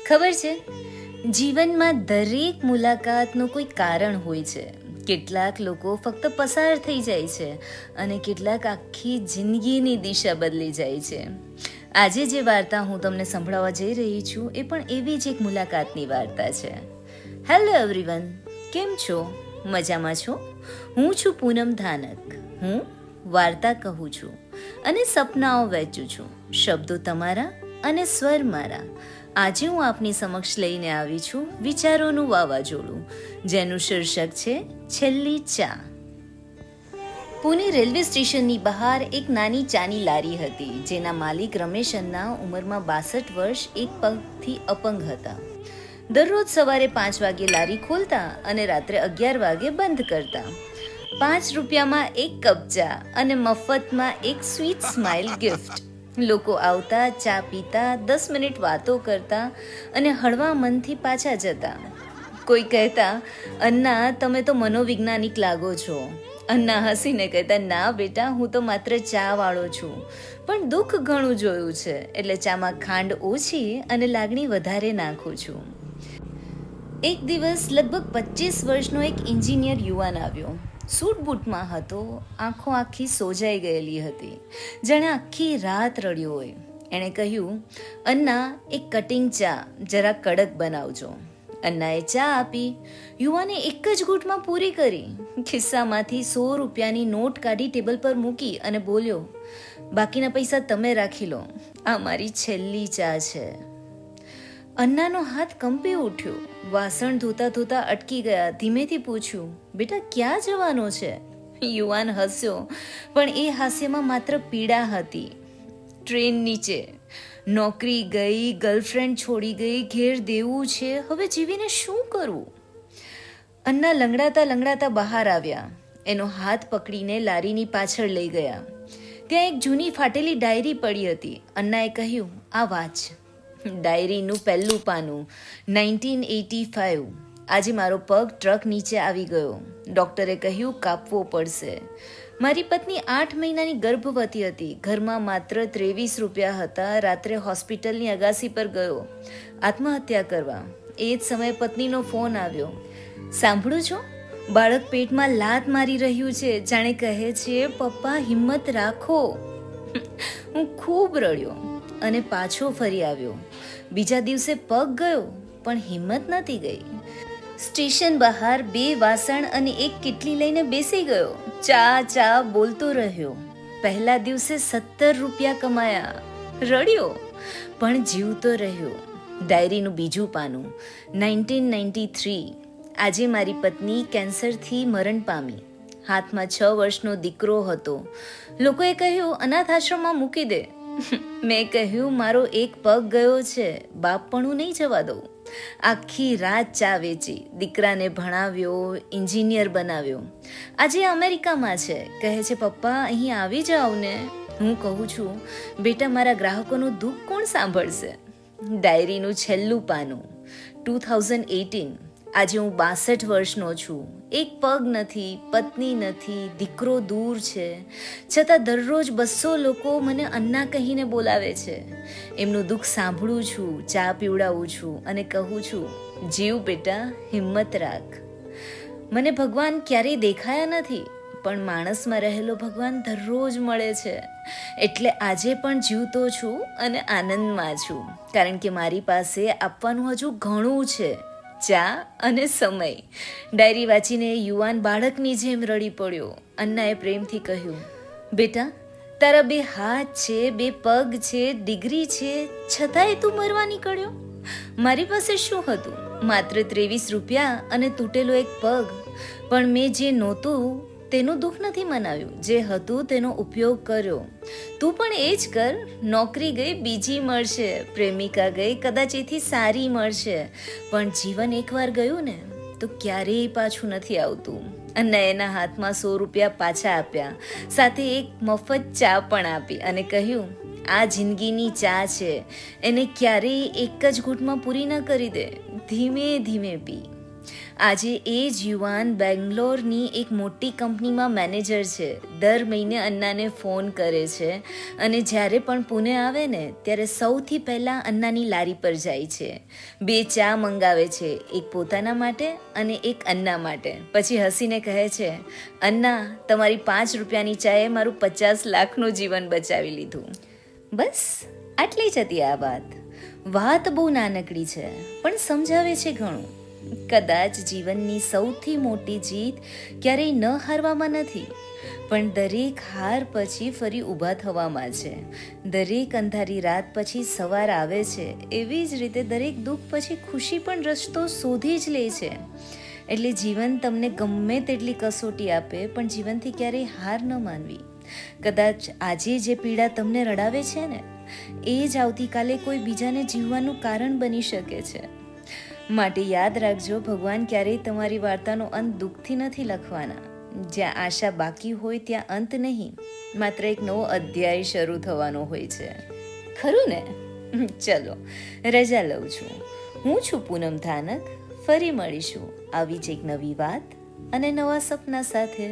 ખબર છે, જીવનમાં દરેક મુલાકાતનું કોઈ કારણ હોય છે. કેટલાક લોકો ફક્ત પસાર થઈ જાય છે અને કેટલાક આખી જિંદગીની દિશા બદલી જાય છે. આજે જે વાર્તા હું તમને સંભળાવવા જઈ રહી છું એ પણ એવી જ એક મુલાકાતની વાર્તા છે. હેલો એવરીવન, કેમ છો? મજામાં છો? હું છું પૂનમ ધાનક. હું વાર્તા કહું છું અને સપનાઓ વહેંચું છું. શબ્દો તમારા અને સ્વર મારા. આજે હું આપની સમક્ષ લઈને આવી છું વિચારોનું વાવાઝોડું, જેનું શીર્ષક છે છેલ્લી ચા. પુણે રેલવે સ્ટેશનની બહાર એક નાની ચાની લારી હતી, જેના માલિક રમેશ અન્ના ઉંમરમાં 62 વર્ષ એક પગથી અપંગ હતા. દરરોજ સવારે 5 વાગે લારી ખોલતા અને રાત્રે 11 વાગે બંધ કરતા. 5 રૂપિયામાં એક કપ ચા અને મફતમાં એક સ્વીટ સ્માઇલ ગિફ્ટ. લોકો આવતા, ચા પીતા, 10 મિનિટ વાતો કરતા અને હળવા મનથી પાછા જતા. કોઈ કહેતા, અન્ના તમે તો મનોવૈજ્ઞાનિક લાગો છો. અન્ના હસીને કહેતા, ના બેટા, હું તો માત્ર ચા વાળો છું, પણ દુઃખ ઘણું જોયું છે, એટલે ચામાં ખાંડ ઓછી અને લાગણી વધારે નાખું છું. એક દિવસ લગભગ 25 વર્ષનો એક એન્જિનિયર યુવાન આવ્યો. સૂટ બૂટમાં હતો, આંખો આખી સોજાઈ ગયેલી હતી, જાણે આખી રાત રડ્યો હોય. એણે કહ્યું, અન્ના એક કટિંગ ચા જરા કડક બનાવજો. અન્નાએ ચા આપી. યુવાને એક જ ઘૂંટમાં પૂરી કરી. ખિસ્સામાંથી 100 રૂપિયાની નોટ કાઢી ટેબલ પર મૂકી અને બોલ્યો, બાકીના પૈસા તમે રાખી લો, આ મારી છેલ્લી ચા છે. અન્નાનો હાથ કંપી ઉઠ્યો. વાસણ ધોતા ધોતા અટકી ગયા. ધીમેથી પૂછ્યું, બેટા ક્યાં જવાનો છે? યુવાન હસ્યો, પણ એ હાસ્યમાં માત્ર પીડા હતી. ટ્રેન નીચે. નોકરી ગઈ, ગર્લફ્રેન્ડ છોડી ગઈ, ઘેર દેવું છે, હવે જીવીને શું કરવું? અન્ના લંગડાતા લંગડાતા બહાર આવ્યા. એનો હાથ પકડીને લારીની પાછળ લઈ ગયા. ત્યાં એક જૂની ફાટેલી ડાયરી પડી હતી. અન્નાએ કહ્યું, આ વાંચ. ડાયરીનું પહેલું પાનું. 1985. આજે મારો પગ ટ્રક નીચે આવી ગયો. ડૉક્ટરે કહ્યું કાપવો પડશે. મારી પત્ની 8 મહિનાની ગર્ભવતી હતી. ઘરમાં માત્ર 23 રૂપિયા હતા. રાત્રે હોસ્પિટલની અગાસી પર ગયો આત્મહત્યા કરવા. એ જ સમયે પત્નીનો ફોન આવ્યો. સાંભળો છો? બાળક પેટમાં લાત મારી રહ્યું છે, જાણે કહે છે, પપ્પા હિંમત રાખો. હું ખૂબ રડ્યો અને પાછો ફરી આવ્યો. બીજા દિવસે પગ ગયો, પણ હિંમત નથી ગઈ. સ્ટેશન બહાર 2 વાસણ અને એક કીટલી લઈને બેસી ગયો. ચા ચા બોલતો રહ્યો. પહેલા દિવસે 17 રૂપિયા કમાયા. રડ્યો, પણ જીવતો રહ્યો. ડાયરીનું બીજું પાનું. 1993. આજે મારી પત્ની કેન્સરથી મરણ પામી. હાથમાં 6 વર્ષનો દીકરો હતો. લોકોએ કહ્યું, અનાથ આશ્રમમાં મૂકી દે. મેં કહ્યું, મારો એક પગ ગયો છે, બાપપણું નહીં જવા દઉં. આખી રાત ચા વેચી. દીકરાને ભણાવ્યો, એન્જિનિયર બનાવ્યો. આજે અમેરિકામાં છે. કહે છે, પપ્પા અહીં આવી જાઓ ને. હું કહું છું, બેટા મારા ગ્રાહકોનું દુઃખ કોણ સાંભળશે? ડાયરીનું છેલ્લું પાનું. 2018. આજે હું 62 વર્ષનો છું. એક પગ નથી, પત્ની નથી, દીકરો દૂર છે, છતાં દરરોજ 200 લોકો મને અન્ના કહીને બોલાવે છે. એમનું દુઃખ સાંભળું છું, ચા પીવડાવું છું અને કહું છું, જીવ બેટા, હિંમત રાખ. મને ભગવાન ક્યારેય દેખાયા નથી, પણ માણસમાં રહેલો ભગવાન દરરોજ મળે છે. એટલે આજે પણ જીવતો છું અને આનંદમાં છું, કારણ કે મારી પાસે આપવાનું હજુ ઘણું છે. ચા અને સમય. ડાયરી વાંચીને યુવાન બાળકની જેમ રડી પડ્યો. અન્નાએ પ્રેમથી કહ્યું, બેટા તારા 2 હાથ છે, 2 પગ છે, ડિગ્રી છે, છતાંય તું મરવા નીકળ્યો. મારી પાસે શું હતું? માત્ર 23 રૂપિયા અને તૂટેલો એક પગ. પણ મેં જે નહોતું તેનું દુઃખ નથી મનાવ્યું, જે હતું તેનો ઉપયોગ કર્યો. તું પણ એ જ કર. નોકરી ગઈ, બીજી મળશે. પ્રેમિકા ગઈ, કદાચ એથી સારી મળશે. પણ જીવન એકવાર ગયું ને તો ક્યારેય પાછું નથી આવતું. અને એના હાથમાં 100 રૂપિયા પાછા આપ્યા, સાથે એક મફત ચા પણ આપી અને કહ્યું, આ જિંદગીની ચા છે, એને ક્યારેય એક જ ઘૂંટમાં પૂરી ન કરી દે. ધીમે ધીમે પી. આજે એ જ યુવાન બેંગ્લોરની એક મોટી કંપનીમાં મેનેજર છે. દર મહિને અન્નાને ફોન કરે છે અને જ્યારે પણ પુણે આવે ને ત્યારે સૌથી પહેલાં અન્નાની લારી પર જાય છે. 2 ચા મંગાવે છે, એક પોતાના માટે અને એક અન્ના માટે. પછી હસીને કહે છે, અન્ના, તમારી 5 રૂપિયાની ચાએ મારું 50 લાખનું જીવન બચાવી લીધું. બસ આટલી જ હતી આ વાત બહુ નાનકડી છે પણ સમજાવે છે ઘણું. કદાચ જીવનની સૌથી મોટી જીત ક્યારેય ન હારવામાં નથી, પણ દરેક હાર પછી ફરી ઊભા થવામાં છે. દરેક અંધારી રાત પછી સવાર આવે છે, એવી જ રીતે દરેક દુઃખ પછી ખુશી પણ રસ્તો શોધી જ લે છે. એટલે જીવન તમને ગમે તેટલી કસોટી આપે પણ જીવનથી ક્યારેય હાર ન માનવી. કદાચ આજે જે પીડા તમને રડાવે છે ને, એ જ આવતીકાલે કોઈ બીજાને જીવવાનું કારણ બની શકે છે. માટે યાદ રાખજો, ભગવાન ક્યારેય તમારી વાર્તાનો અંત દુઃખથી નથી લખવાના. જ્યાં આશા બાકી હોય ત્યાં અંત નહીં, માત્ર એક નવો અધ્યાય શરૂ થવાનો હોય છે. ખરું ને? ચલો, રજા લઉં છું. હું છું પૂનમ ધાનક. ફરી મળીશું આવી જ એક નવી વાત અને નવા સપના સાથે.